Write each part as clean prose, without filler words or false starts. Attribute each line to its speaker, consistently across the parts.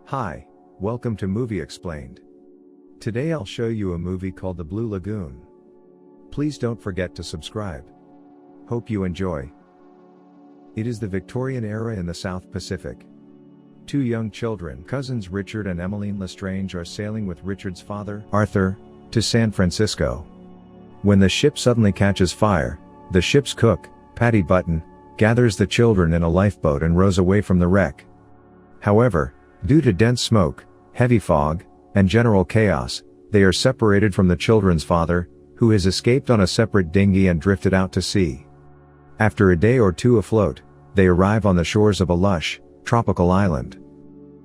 Speaker 1: Hi, welcome to Movie Explained. Today I'll show you a movie called The Blue Lagoon. Please don't forget to subscribe. Hope you enjoy. It is the Victorian era in the South Pacific. Two young children, cousins Richard and Emmeline Lestrange, are sailing with Richard's father, Arthur, to San Francisco. When the ship suddenly catches fire, the ship's cook, Patty Button, gathers the children in a lifeboat and rows away from the wreck. However, due to dense smoke, heavy fog, and general chaos, they are separated from the children's father, who has escaped on a separate dinghy and drifted out to sea. After a day or two afloat, they arrive on the shores of a lush, tropical island.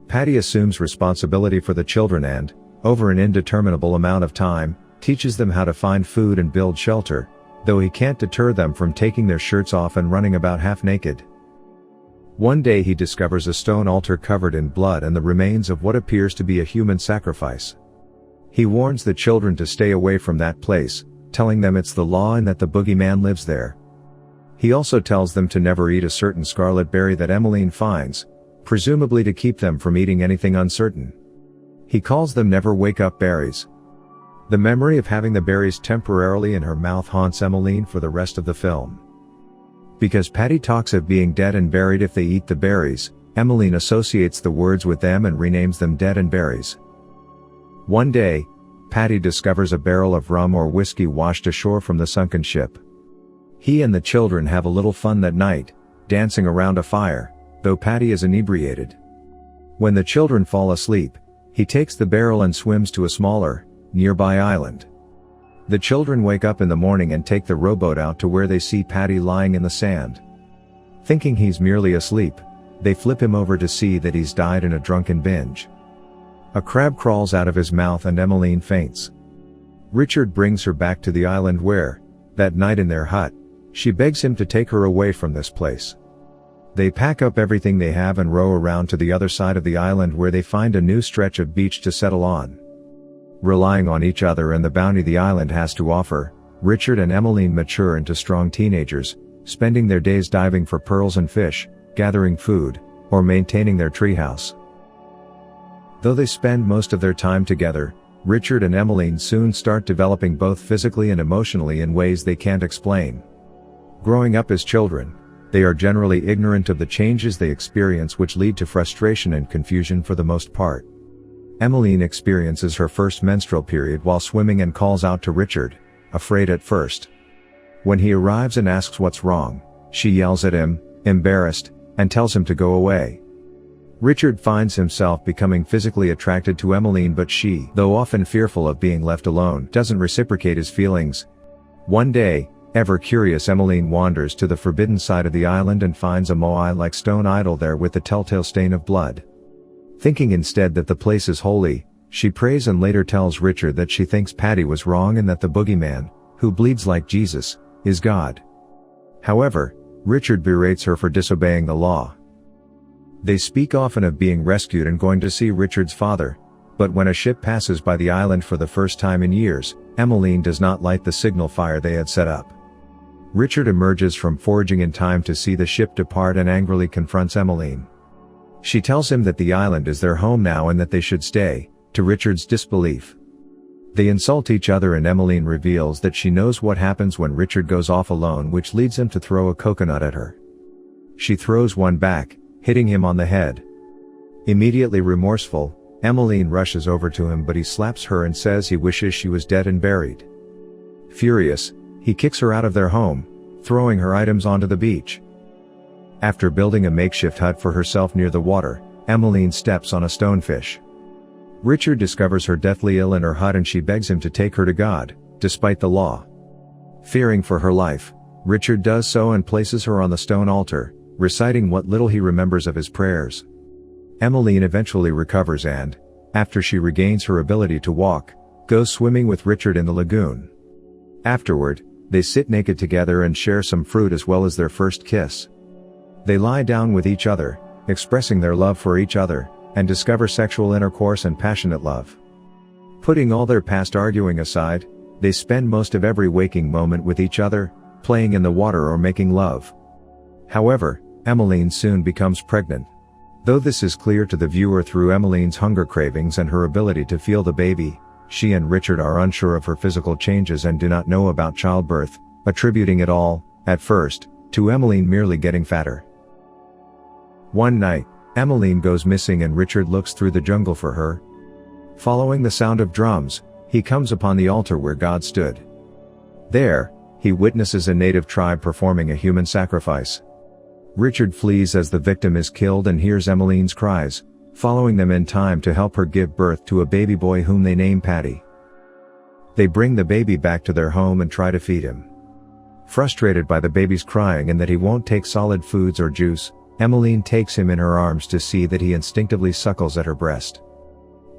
Speaker 1: Patty assumes responsibility for the children and, over an indeterminable amount of time, teaches them how to find food and build shelter, though he can't deter them from taking their shirts off and running about half naked. One day he discovers a stone altar covered in blood and the remains of what appears to be a human sacrifice. He warns the children to stay away from that place, telling them it's the law and that the boogeyman lives there. He also tells them to never eat a certain scarlet berry that Emmeline finds, presumably to keep them from eating anything uncertain. He calls them never wake up berries. The memory of having the berries temporarily in her mouth haunts Emmeline for the rest of the film. Because Patty talks of being dead and buried if they eat the berries, Emmeline associates the words with them and renames them Dead and Berries. One day, Patty discovers a barrel of rum or whiskey washed ashore from the sunken ship. He and the children have a little fun that night, dancing around a fire, though Patty is inebriated. When the children fall asleep, he takes the barrel and swims to a smaller, nearby island. The children wake up in the morning and take the rowboat out to where they see Patty lying in the sand. Thinking he's merely asleep, they flip him over to see that he's died in a drunken binge. A crab crawls out of his mouth and Emmeline faints. Richard brings her back to the island where, that night in their hut, she begs him to take her away from this place. They pack up everything they have and row around to the other side of the island where they find a new stretch of beach to settle on. Relying on each other and the bounty the island has to offer, Richard and Emmeline mature into strong teenagers, spending their days diving for pearls and fish, gathering food, or maintaining their treehouse. Though they spend most of their time together, Richard and Emmeline soon start developing both physically and emotionally in ways they can't explain. Growing up as children, they are generally ignorant of the changes they experience, which lead to frustration and confusion for the most part. Emmeline experiences her first menstrual period while swimming and calls out to Richard, afraid at first. When he arrives and asks what's wrong, she yells at him, embarrassed, and tells him to go away. Richard finds himself becoming physically attracted to Emmeline, but she, though often fearful of being left alone, doesn't reciprocate his feelings. One day, ever curious Emmeline wanders to the forbidden side of the island and finds a moai-like stone idol there with the telltale stain of blood. Thinking instead that the place is holy, she prays and later tells Richard that she thinks Patty was wrong and that the boogeyman, who bleeds like Jesus, is God. However, Richard berates her for disobeying the law. They speak often of being rescued and going to see Richard's father, but when a ship passes by the island for the first time in years, Emmeline does not light the signal fire they had set up. Richard emerges from foraging in time to see the ship depart and angrily confronts Emmeline. She tells him that the island is their home now and that they should stay, to Richard's disbelief. They insult each other and Emmeline reveals that she knows what happens when Richard goes off alone, which leads him to throw a coconut at her. She throws one back, hitting him on the head. Immediately remorseful, Emmeline rushes over to him, but he slaps her and says he wishes she was dead and buried. Furious, he kicks her out of their home, throwing her items onto the beach. After building a makeshift hut for herself near the water, Emmeline steps on a stonefish. Richard discovers her deathly ill in her hut and she begs him to take her to God, despite the law. Fearing for her life, Richard does so and places her on the stone altar, reciting what little he remembers of his prayers. Emmeline eventually recovers and, after she regains her ability to walk, goes swimming with Richard in the lagoon. Afterward, they sit naked together and share some fruit as well as their first kiss. They lie down with each other, expressing their love for each other, and discover sexual intercourse and passionate love. Putting all their past arguing aside, they spend most of every waking moment with each other, playing in the water or making love. However, Emmeline soon becomes pregnant. Though this is clear to the viewer through Emmeline's hunger cravings and her ability to feel the baby, she and Richard are unsure of her physical changes and do not know about childbirth, attributing it all, at first, to Emmeline merely getting fatter. One night, Emmeline goes missing and Richard looks through the jungle for her. Following the sound of drums, he comes upon the altar where God stood. There, he witnesses a native tribe performing a human sacrifice. Richard flees as the victim is killed and hears Emmeline's cries, following them in time to help her give birth to a baby boy whom they name Paddy. They bring the baby back to their home and try to feed him. Frustrated by the baby's crying and that he won't take solid foods or juice, Emmeline takes him in her arms to see that he instinctively suckles at her breast.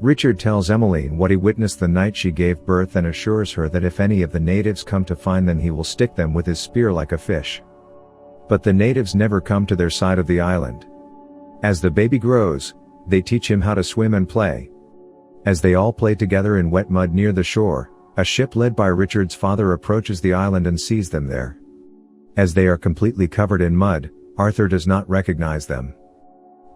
Speaker 1: Richard tells Emmeline what he witnessed the night she gave birth and assures her that if any of the natives come to find them he will stick them with his spear like a fish. But the natives never come to their side of the island. As the baby grows, they teach him how to swim and play. As they all play together in wet mud near the shore, a ship led by Richard's father approaches the island and sees them there. As they are completely covered in mud, Arthur does not recognize them.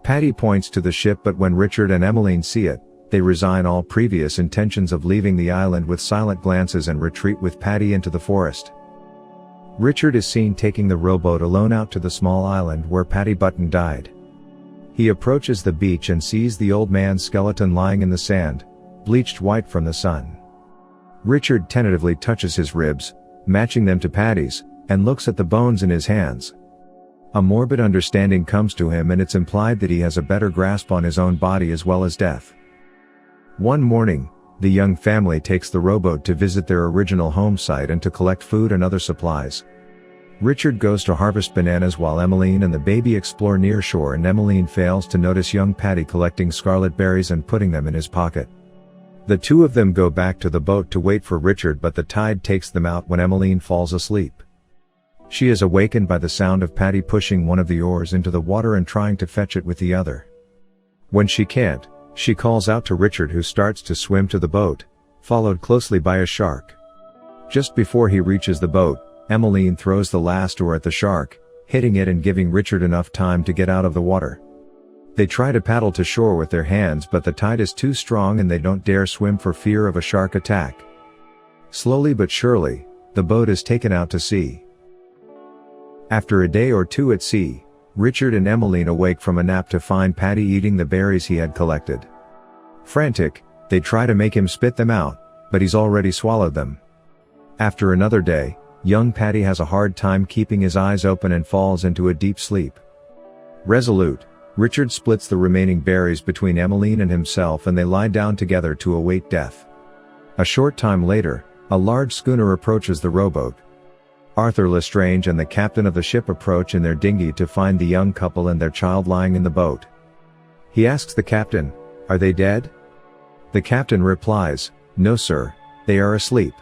Speaker 1: Paddy points to the ship, but when Richard and Emmeline see it, they resign all previous intentions of leaving the island with silent glances and retreat with Paddy into the forest. Richard is seen taking the rowboat alone out to the small island where Paddy Button died. He approaches the beach and sees the old man's skeleton lying in the sand, bleached white from the sun. Richard tentatively touches his ribs, matching them to Paddy's, and looks at the bones in his hands. A morbid understanding comes to him and it's implied that he has a better grasp on his own body as well as death. One morning, the young family takes the rowboat to visit their original home site and to collect food and other supplies. Richard goes to harvest bananas while Emmeline and the baby explore near shore, and Emmeline fails to notice young Paddy collecting scarlet berries and putting them in his pocket. The two of them go back to the boat to wait for Richard, but the tide takes them out when Emmeline falls asleep. She is awakened by the sound of Paddy pushing one of the oars into the water and trying to fetch it with the other. When she can't, she calls out to Richard, who starts to swim to the boat, followed closely by a shark. Just before he reaches the boat, Emmeline throws the last oar at the shark, hitting it and giving Richard enough time to get out of the water. They try to paddle to shore with their hands, but the tide is too strong and they don't dare swim for fear of a shark attack. Slowly but surely, the boat is taken out to sea. After a day or two at sea, Richard and Emmeline awake from a nap to find Paddy eating the berries he had collected. Frantic, they try to make him spit them out, but he's already swallowed them. After another day, young Paddy has a hard time keeping his eyes open and falls into a deep sleep. Resolute, Richard splits the remaining berries between Emmeline and himself and they lie down together to await death. A short time later, a large schooner approaches the rowboat. Arthur Lestrange and the captain of the ship approach in their dinghy to find the young couple and their child lying in the boat. He asks the captain, "Are they dead?" The captain replies, "No sir, they are asleep."